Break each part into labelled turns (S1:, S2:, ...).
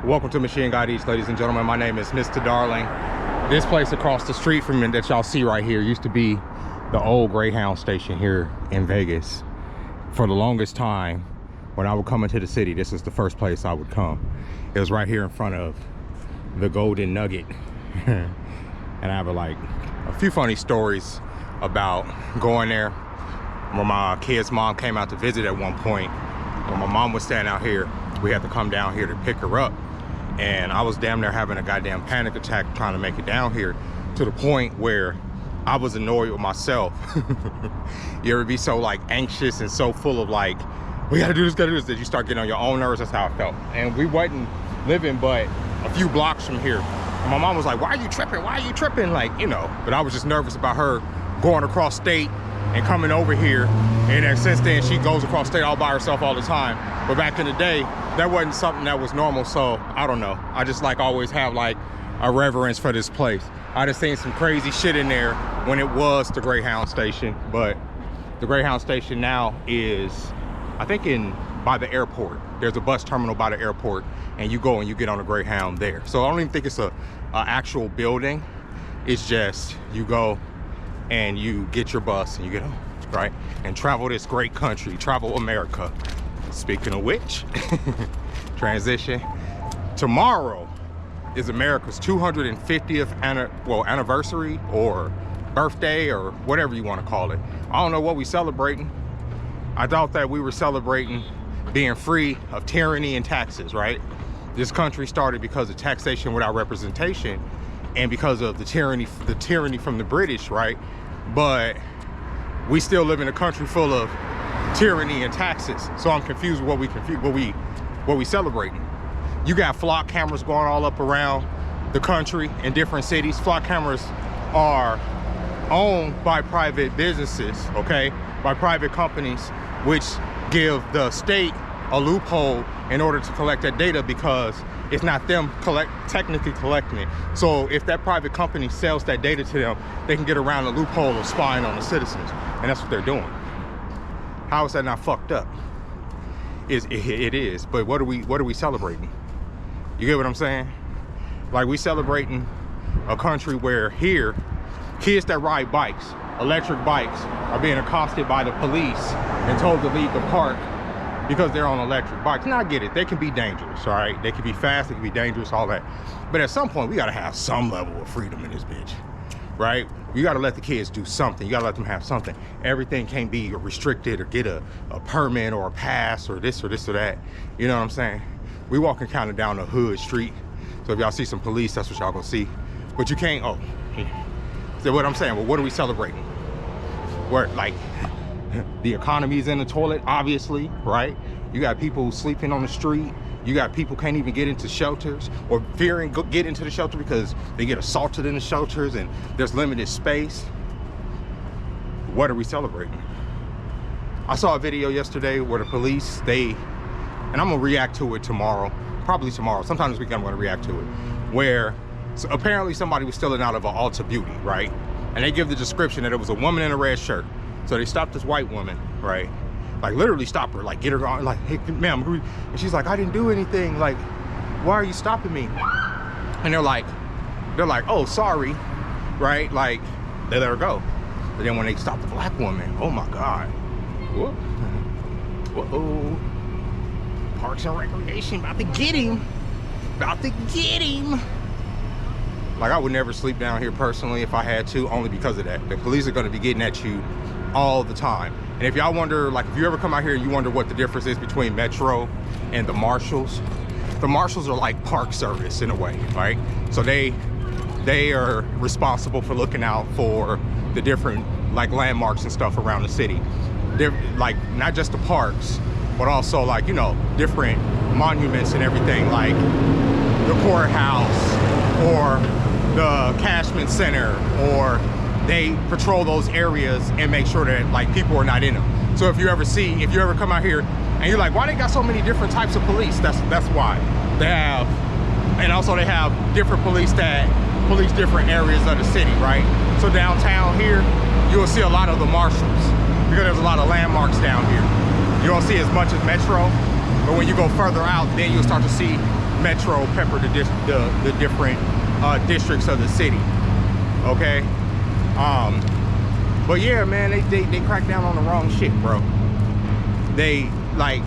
S1: Welcome to Machine God Eats, ladies and gentlemen. My name is Mr. Darling. This place across the street from me that y'all see right here used to be the old Greyhound station here in Vegas. For the longest time, when I would come into the city, this is the first place I would come. It was right here in front of the Golden Nugget. And I have a few funny stories about going there. When my kid's mom came out to visit at one point, when my mom was standing out here, we had to come down here to pick her up. And I was damn near having a goddamn panic attack trying to make it down here, to the point where I was annoyed with myself. You ever be so anxious and so full of we gotta do this, that you start getting on your own nerves? That's how I felt. And we wasn't living but a few blocks from here. And my mom was like, why are you tripping? Why are you tripping? But I was just nervous about her going across state and coming over here. And then since then, she goes across state all by herself all the time. But back in the day, that wasn't something that was normal. So I don't know. I just always have a reverence for this place. I just seen some crazy shit in there when it was the Greyhound station. But the Greyhound station now is, I think, by the airport. There's a bus terminal by the airport, and you go and you get on a Greyhound there. So I don't even think it's a actual building. It's just you go and you get your bus and you get on, right? And travel this great country, travel America. Speaking of which, transition. Tomorrow is America's 250th anniversary or birthday or whatever you want to call it. I don't know what we're celebrating. I thought that we were celebrating being free of tyranny and taxes, right? This country started because of taxation without representation and because of the tyranny from the British, right? But we still live in a country full of tyranny and taxes. So I'm confused with what we celebrating. You got flock cameras going all up around the country in different cities. Flock cameras are owned by private businesses, okay? By private companies, which give the state a loophole in order to collect that data, because it's not them technically collecting it. So if that private company sells that data to them, they can get around the loophole of spying on the citizens. And that's what they're doing. How is that not fucked up? It is, but what are we celebrating? You get what I'm saying? We celebrating a country where here, kids that ride bikes, electric bikes, are being accosted by the police and told to leave the park because they're on electric bikes. Now I get it, they can be dangerous, all right? They can be fast, they can be dangerous, all that. But at some point, we gotta have some level of freedom in this bitch, right? You gotta let the kids do something. You gotta let them have something. Everything can't be restricted or get a permit or a pass or this or that. You know what I'm saying? We walking kind of down a hood street. So if y'all see some police, that's what y'all gonna see. But you can't, so what I'm saying, well, what are we celebrating? Where, the economy's in the toilet, obviously, right? You got people sleeping on the street. You got people can't even get into shelters or fearing get into the shelter because they get assaulted in the shelters and there's limited space. What are we celebrating? I saw a video yesterday where the police, and I'm gonna react to it tomorrow, probably tomorrow, sometime this weekend I'm gonna react to it, where apparently somebody was stealing out of an Ulta Beauty, right? And they give the description that it was a woman in a red shirt. So they stopped this white woman, right? Literally stop her, get her on, hey, ma'am. And she's like, I didn't do anything. Why are you stopping me? And they're like, oh, sorry, right? They let her go. But then when they stopped the black woman, oh my God. Whoa. Parks and Recreation about to get him. I would never sleep down here personally if I had to, only because of that. The police are gonna be getting at you all the time. And if y'all wonder, if you ever come out here and you wonder what the difference is between Metro and the Marshals are park service in a way, right? So they are responsible for looking out for the different landmarks and stuff around the city. They're not just the parks, but also different monuments and everything, the courthouse or the Cashman Center, or they patrol those areas and make sure that people are not in them. So if you ever come out here and you're why they got so many different types of police? That's why they have, and also they have different police that police different areas of the city, right? So downtown here, you'll see a lot of the marshals because there's a lot of landmarks down here. You don't see as much as Metro, but when you go further out, then you'll start to see metro pepper the different districts of the city. Okay. But yeah, man, they crack down on the wrong shit, bro. They like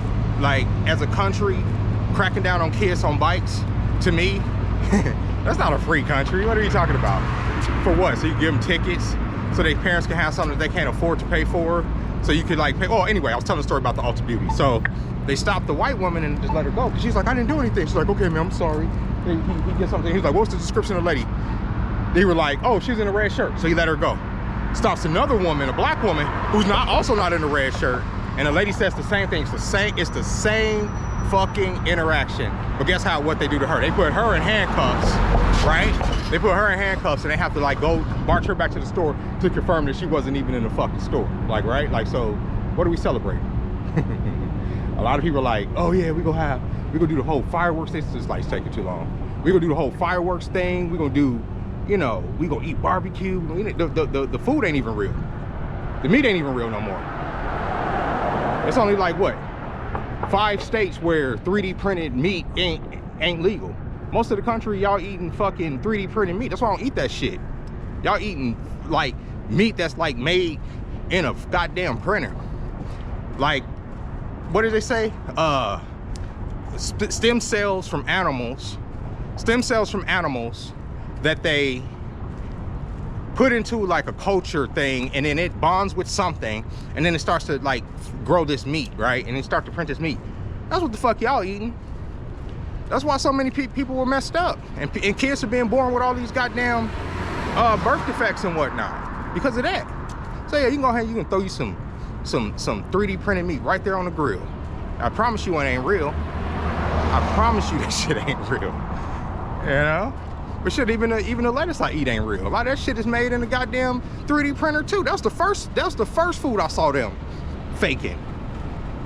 S1: as a country, cracking down on kids on bikes, to me, that's not a free country. What are you talking about? For what? So you give them tickets so their parents can have something that they can't afford to pay for, so you could like pay. Oh, anyway, I was telling a story about the Ulta Beauty. So they stopped the white woman and just let her go, because she's like, I didn't do anything. She's like, okay, man, I'm sorry. He did something. He's like, what's the description of the lady? They were like, oh, she's in a red shirt, so he let her go. Stops another woman, a black woman, who's also not in a red shirt, and the lady says the same thing. It's the same fucking interaction. But guess what they do to her? They put her in handcuffs, right? They put her in handcuffs, and they have to like go march her back to the store to confirm that she wasn't even in the fucking store. Like, right? Like, so what are we celebrating? A lot of people are like, oh yeah, we gonna do the whole fireworks thing. This light's taking too long. We gonna do the whole fireworks thing. We gonna do, you know, we gonna eat barbecue. The food ain't even real. The meat ain't even real no more. It's only like what, 5 states where 3D printed meat ain't legal. Most of the country, y'all eating fucking 3D printed meat. That's why I don't eat that shit. Y'all eating like meat that's like made in a goddamn printer. Like, what did they say? Stem cells from animals that they put into like a culture thing, and then it bonds with something, and then it starts to like grow this meat, right? And then start to print this meat. That's what the fuck y'all eating. That's why so many people were messed up, and kids are being born with all these goddamn birth defects and whatnot because of that. So yeah, you can go ahead, you can throw you some 3D printed meat right there on the grill. I promise you it ain't real. I promise you that shit ain't real. You know? But shit, even the lettuce I eat ain't real. A lot of that shit is made in a goddamn 3D printer too. That was the first food I saw them faking.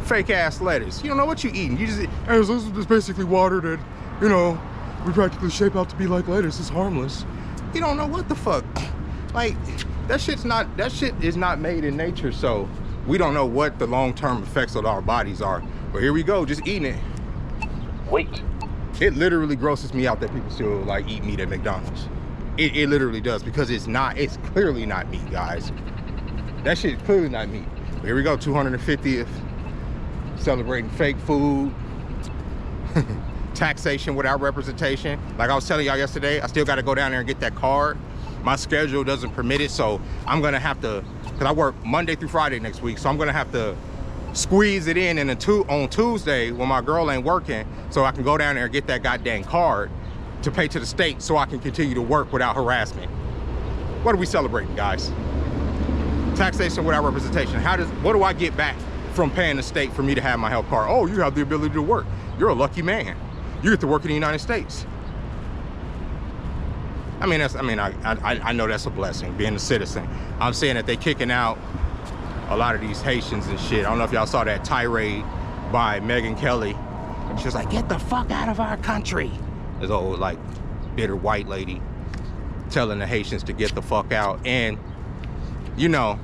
S1: Fake ass lettuce. You don't know what you eating. You just, hey, this is basically water that, you know, we practically shape out to be like lettuce. It's harmless. You don't know what the fuck. Like, that shit is not made in nature, so we don't know what the long-term effects of our bodies are. But here we go, just eating it.
S2: Wait.
S1: It literally grosses me out that people still like eat meat at McDonald's. It literally does, because it's clearly not meat, guys. That shit is clearly not meat. But here we go, 250th, celebrating fake food. Taxation without representation. Like I was telling y'all yesterday, I still gotta go down there and get that card. My schedule doesn't permit it, so I'm gonna have to, because I work Monday through Friday next week, so I'm gonna have to squeeze it in on Tuesday when my girl ain't working, so I can go down there and get that goddamn card to pay to the state so I can continue to work without harassment. What are we celebrating, guys? Taxation without representation. What do I get back from paying the state for me to have my health card? Oh, you have the ability to work. You're a lucky man. You get to work in the United States. I mean, I know that's a blessing, being a citizen. I'm saying that they kicking out a lot of these Haitians and shit. I don't know if y'all saw that tirade by Megyn Kelly. She was like, get the fuck out of our country. This old, like, bitter white lady telling the Haitians to get the fuck out. And, you know,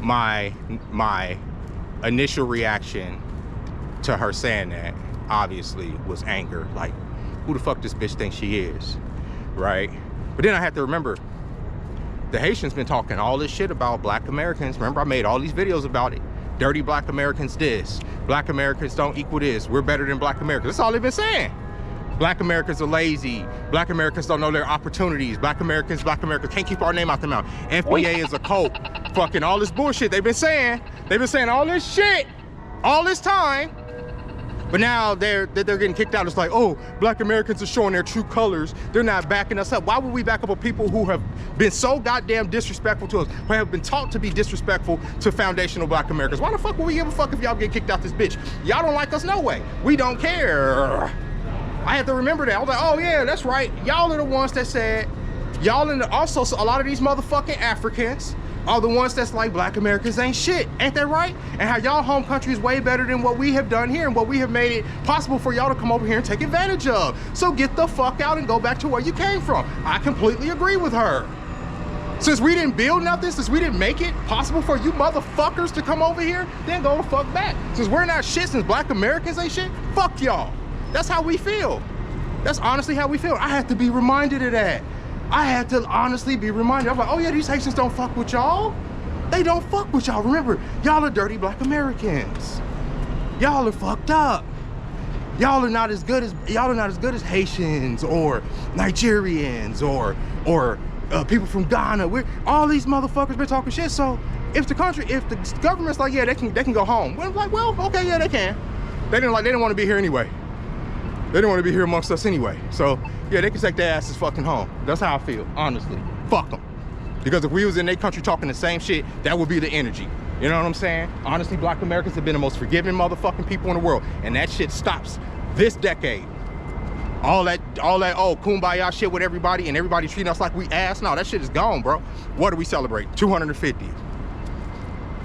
S1: my initial reaction to her saying that, obviously, was anger. Like, who the fuck this bitch thinks she is? Right? But then I have to remember, the Haitians been talking all this shit about black Americans. Remember, I made all these videos about it. Dirty black Americans this. Black Americans don't equal this. We're better than black Americans. That's all they've been saying. Black Americans are lazy. Black Americans don't know their opportunities. Black Americans can't keep our name out their mouth. FBA is a cult. Fucking all this bullshit they've been saying. They've been saying all this shit all this time. But now they're getting kicked out. It's like, oh, black Americans are showing their true colors. They're not backing us up. Why would we back up with people who have been so goddamn disrespectful to us, who have been taught to be disrespectful to foundational black Americans? Why the fuck would we give a fuck if y'all get kicked out this bitch? Y'all don't like us, no way. We don't care. I had to remember that. I was like, oh yeah, that's right. Y'all are the ones that said, y'all and also a lot of these motherfucking Africans are the ones that's like, black Americans ain't shit. Ain't that right? And how y'all home country is way better than what we have done here and what we have made it possible for y'all to come over here and take advantage of. So get the fuck out and go back to where you came from. I completely agree with her. Since we didn't build nothing, since we didn't make it possible for you motherfuckers to come over here, then go the fuck back. Since we're not shit, since black Americans ain't shit, fuck y'all. That's how we feel. That's honestly how we feel. I had to be reminded of that. I had to honestly be reminded. I'm like, oh yeah, these Haitians don't fuck with y'all. They don't fuck with y'all. Remember, y'all are dirty black Americans. Y'all are fucked up. Y'all are not as good as Haitians or Nigerians or people from Ghana. All these motherfuckers been talking shit. So if the government's like, yeah, they can go home. We're like, well, okay, yeah, they can. They didn't want to be here anyway. They didn't want to be here amongst us anyway. So yeah, they can take their asses fucking home. That's how I feel, honestly. Fuck them. Because if we was in their country talking the same shit, that would be the energy. You know what I'm saying? Honestly, black Americans have been the most forgiving motherfucking people in the world. And that shit stops this decade. All that oh, kumbaya shit with everybody and everybody treating us like we ass. No, that shit is gone, bro. What do we celebrate? 250.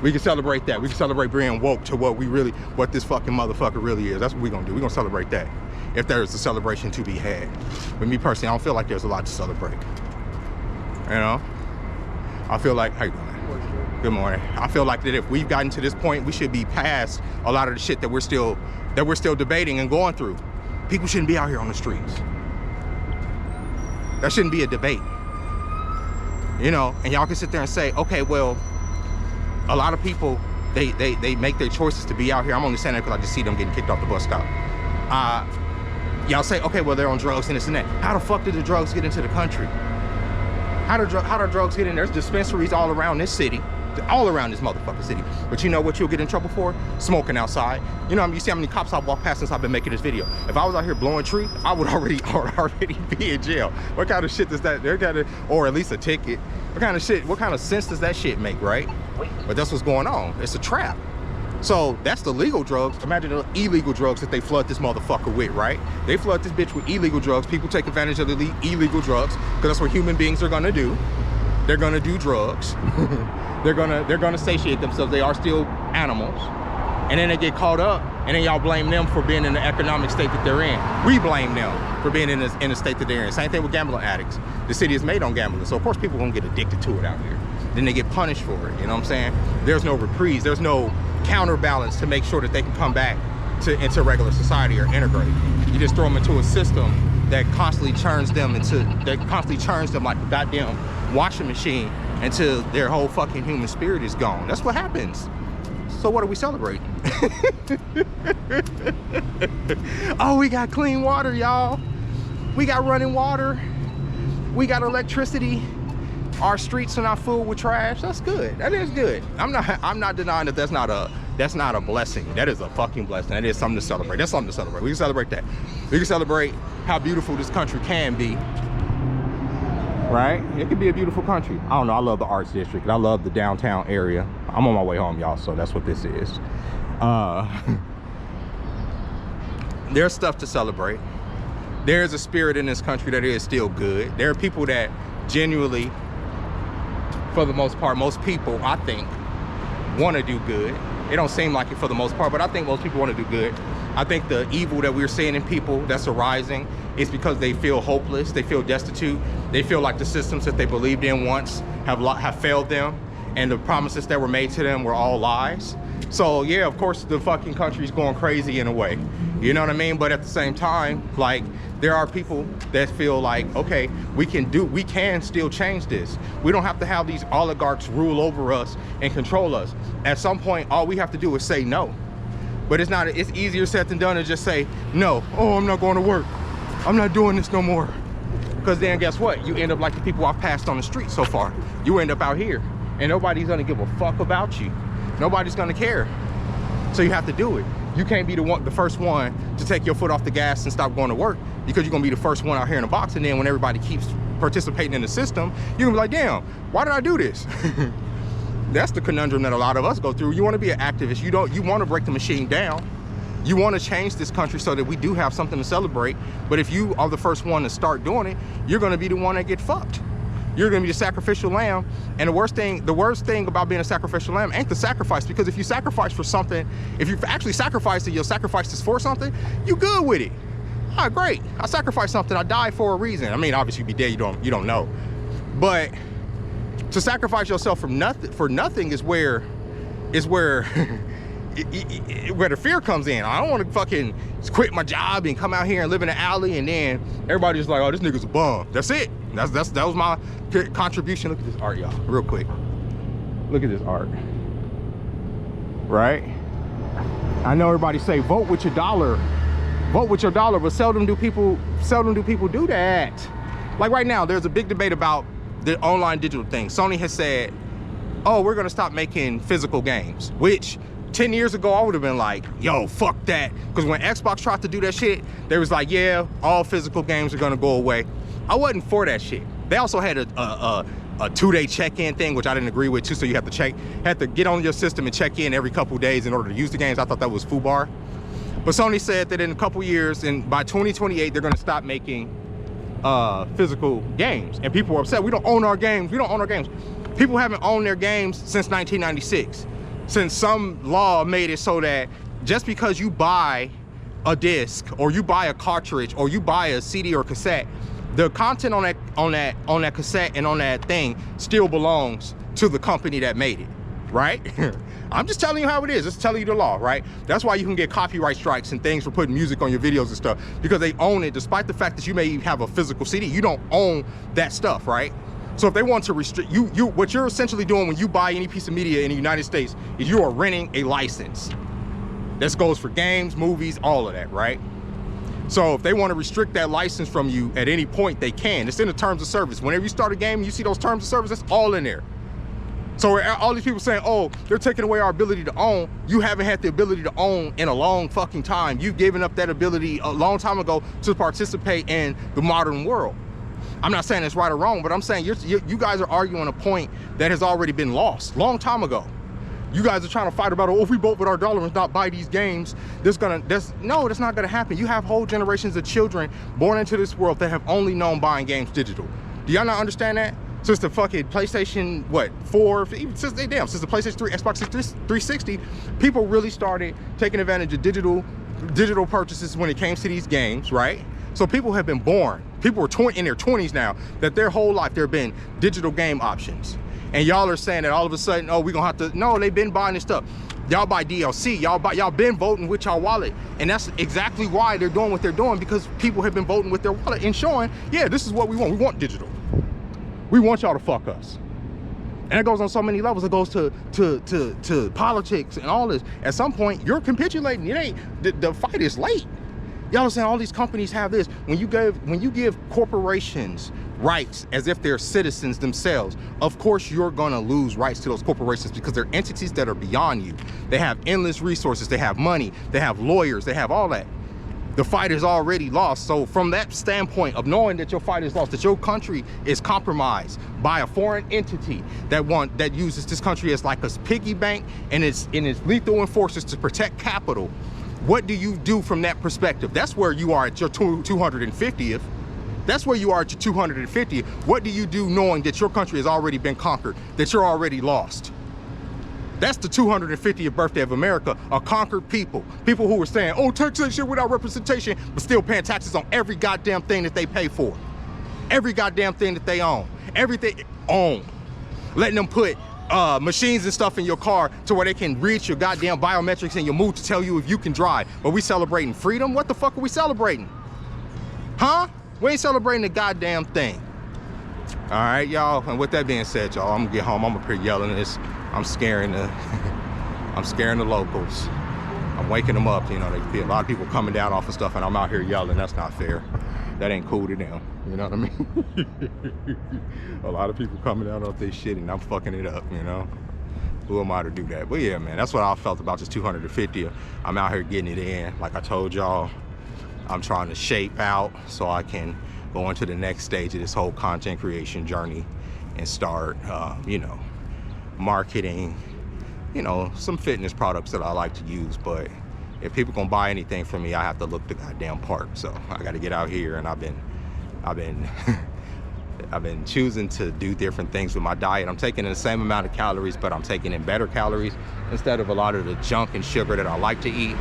S1: We can celebrate that. We can celebrate being woke to what this fucking motherfucker really is. That's what we're gonna do. We're gonna celebrate that. If there's a celebration to be had. But me personally, I don't feel like there's a lot to celebrate. You know? I feel like, how you doing? Good morning. I feel like that if we've gotten to this point, we should be past a lot of the shit that we're still debating and going through. People shouldn't be out here on the streets. That shouldn't be a debate. You know, and y'all can sit there and say, okay, well, a lot of people, they make their choices to be out here. I'm only saying that because I just see them getting kicked off the bus stop. Y'all say, okay, well, they're on drugs and this and that. How the fuck did the drugs get into the country? How do drugs get in? There's dispensaries all around this city, all around this motherfucking city. But you know what you'll get in trouble for? Smoking outside. You know, you see how many cops I've walked past since I've been making this video. If I was out here blowing tree, I would already be in jail. What kind of shit does that, or at least a ticket. What kind of sense does that shit make, right? But that's what's going on. It's a trap. So that's the legal drugs. Imagine the illegal drugs that they flood this motherfucker with, right? They flood this bitch with illegal drugs. People take advantage of the illegal drugs because that's what human beings are gonna do. They're gonna do drugs. they're gonna satiate themselves. They are still animals. And then they get caught up, and then y'all blame them for being in the economic state that they're in. We blame them for being in the state that they're in. Same thing with gambling addicts. The city is made on gambling, so of course people are gonna get addicted to it out here. Then they get punished for it, you know what I'm saying? There's no reprise, there's no counterbalance to make sure that they can come back into regular society or integrate. You just throw them into a system that constantly churns them like a goddamn washing machine until their whole fucking human spirit is gone. That's what happens. So what do we celebrate? Oh, we got clean water, y'all. We got running water. We got electricity. Our streets are not full with trash. That's good. That is good. I'm not denying that that's not a blessing. That is a fucking blessing. That is something to celebrate. That's something to celebrate. We can celebrate that. We can celebrate how beautiful this country can be. Right? It could be a beautiful country. I don't know. I love the arts district. I love the downtown area. I'm on my way home, y'all, so that's what this is. There's stuff to celebrate. There's a spirit in this country that is still good. There are people that genuinely, for the most part, most people, I think, want to do good. It don't seem like it for the most part, but I think most people want to do good. I think the evil that we're seeing in people that's arising is because they feel hopeless, they feel destitute, they feel like the systems that they believed in once have failed them, and the promises that were made to them were all lies. So yeah, of course the fucking country's going crazy in a way, you know what I mean? But at the same time, like, there are people that feel like, okay, we can still change this. We don't have to have these oligarchs rule over us and control us. At some point, all we have to do is say no. But it's easier said than done to just say no. Oh, I'm not going to work. I'm not doing this no more. Because then guess what? You end up like the people I've passed on the street so far. You end up out here and nobody's gonna give a fuck about you. Nobody's gonna care. So you have to do it. You can't be the first one to take your foot off the gas and stop going to work, because you're gonna be the first one out here in the box, and then when everybody keeps participating in the system, you're gonna be like, damn, why did I do this? That's the conundrum that a lot of us go through. You wanna be an activist, you wanna break the machine down. You wanna change this country so that we do have something to celebrate, but if you are the first one to start doing it, you're gonna be the one that get fucked. You're gonna be the sacrificial lamb, and the worst thing about being a sacrificial lamb ain't the sacrifice, because if you sacrifice for something, if you actually sacrifice it, your sacrifice is for something, you good with it. Ah, great, I sacrificed something, I died for a reason. I mean, obviously you'd be dead, you don't know. But to sacrifice yourself for nothing is where where the fear comes in. I don't want to fucking quit my job and come out here and live in an alley and then everybody's like, oh, this nigga's a bum. That's it. That was my contribution. Look at this art, y'all, real quick. Look at this art. Right? I know everybody say vote with your dollar. Vote with your dollar, but seldom do people do that. Like right now, there's a big debate about the online digital thing. Sony has said, oh, we're gonna stop making physical games, which 10 years ago, I would have been like, yo, fuck that. Because when Xbox tried to do that shit, they was like, yeah, all physical games are gonna go away. I wasn't for that shit. They also had a 2-day check-in thing, which I didn't agree with too, so you have to get on your system and check in every couple days in order to use the games. I thought that was FUBAR. But Sony said that in a couple years, and by 2028, they're gonna stop making physical games. And people are upset, we don't own our games, we don't own our games. People haven't owned their games since 1996. Since some law made it so that just because you buy a disc or you buy a cartridge or you buy a CD or cassette, the content on that cassette and on that thing still belongs to the company that made it, right? I'm just telling you how it is. Just telling you the law, right? That's why you can get copyright strikes and things for putting music on your videos and stuff, because they own it. Despite the fact that you may have a physical CD, you don't own that stuff, right? So if they want to restrict you, what you're essentially doing when you buy any piece of media in the United States is you are renting a license. This goes for games, movies, all of that, right? So if they want to restrict that license from you at any point, they can. It's in the terms of service. Whenever you start a game, you see those terms of service, that's all in there. So all these people saying, oh, they're taking away our ability to own. You haven't had the ability to own in a long fucking time. You've given up that ability a long time ago to participate in the modern world. I'm not saying it's right or wrong, but I'm saying you guys are arguing a point that has already been lost long time ago. You guys are trying to fight about, oh, if we vote with our dollar and not buy these games, no, that's not gonna happen. You have whole generations of children born into this world that have only known buying games digital. Do y'all not understand that? Since the fucking PlayStation, what, 4, even since the PlayStation 3, Xbox 360, people really started taking advantage of digital purchases when it came to these games, right? So people have been born. People are in their 20s now, that their whole life there have been digital game options. And y'all are saying that all of a sudden, oh, we're gonna have to, no, they've been buying this stuff. Y'all buy DLC, y'all been voting with y'all wallet. And that's exactly why they're doing what they're doing, because people have been voting with their wallet and showing, yeah, this is what we want. We want digital. We want y'all to fuck us. And it goes on so many levels. It goes to politics and all this. At some point, you're capitulating. It ain't, the fight is late. Y'all are saying all these companies have this. When you give corporations rights as if they're citizens themselves, of course you're gonna lose rights to those corporations, because they're entities that are beyond you. They have endless resources, they have money, they have lawyers, they have all that. The fight is already lost. So from that standpoint of knowing that your fight is lost, that your country is compromised by a foreign entity that uses this country as like a piggy bank and its lethal enforcers to protect capital, what do you do from that perspective? That's where you are at your 250th. That's where you are at your 250th. What do you do knowing that your country has already been conquered, that you're already lost? That's the 250th birthday of America, a conquered people. People who were saying, oh, taxation without representation, but still paying taxes on every goddamn thing that they pay for. Every goddamn thing that they own. Everything own. Letting them put machines and stuff in your car to where they can read your goddamn biometrics and your mood to tell you if you can drive. But we celebrating freedom? What the fuck are we celebrating? Huh? We ain't celebrating the goddamn thing. All right, y'all. And with that being said, y'all, I'm gonna get home. I'm up here yelling this. I'm scaring the locals. I'm waking them up. You know, they feel a lot of people coming down off of stuff, and I'm out here yelling. That's not fair. That ain't cool to them. You know what I mean? A lot of people coming down off this shit, and I'm fucking it up. You know, who am I to do that? But yeah, man, that's what I felt about this 250. I'm out here getting it in. Like I told y'all, I'm trying to shape out so I can go into the next stage of this whole content creation journey and start, you know, marketing, you know, some fitness products that I like to use. But if people gonna buy anything from me, I have to look the goddamn part. So I got to get out here, and I've been I've been choosing to do different things with my diet. I'm taking in the same amount of calories, but I'm taking in better calories instead of a lot of the junk and sugar that I like to eat.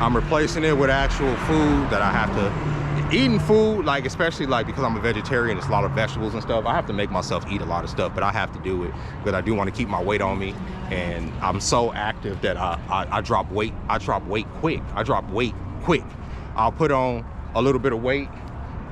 S1: I'm replacing it with actual food that I have to eating food, like especially like because I'm a vegetarian, it's a lot of vegetables and stuff. I have to make myself eat a lot of stuff, but I have to do it because I do want to keep my weight on me. And I'm so active that I drop weight. I drop weight quick. I'll put on a little bit of weight,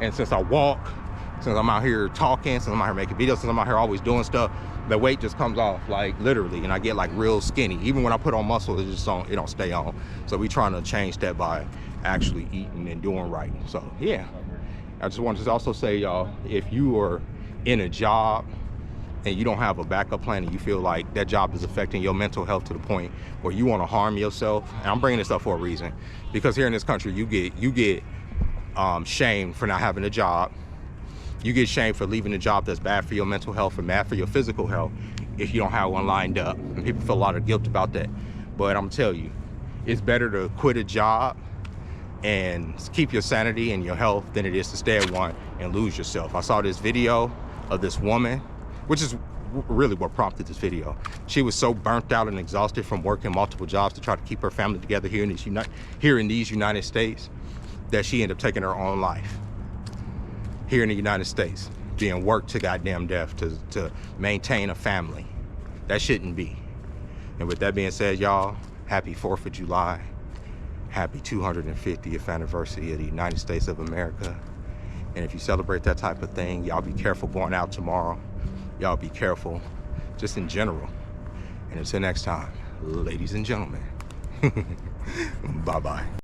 S1: and since I walk, since I'm out here talking, since I'm out here making videos, since I'm out here always doing stuff, the weight just comes off, like literally, and I get like real skinny. Even when I put on muscle, it don't stay on. So we trying to change that by actually eating and doing right. So yeah, I just wanted to also say, y'all, if you are in a job and you don't have a backup plan and you feel like that job is affecting your mental health to the point where you want to harm yourself, and I'm bringing this up for a reason, because here in this country you get shamed for not having a job. You get shamed for leaving a job that's bad for your mental health and bad for your physical health if you don't have one lined up, and people feel a lot of guilt about that. But I'm telling you, it's better to quit a job and keep your sanity and your health than it is to stay at one and lose yourself. I saw this video of this woman, which is really what prompted this video. She was so burnt out and exhausted from working multiple jobs to try to keep her family together here in these United States, that she ended up taking her own life here in the United States, being worked to goddamn death to maintain a family. That shouldn't be. And with that being said, y'all, happy 4th of July. Happy 250th anniversary of the United States of America. And if you celebrate that type of thing, y'all be careful going out tomorrow. Y'all be careful just in general. And until next time, ladies and gentlemen, bye-bye.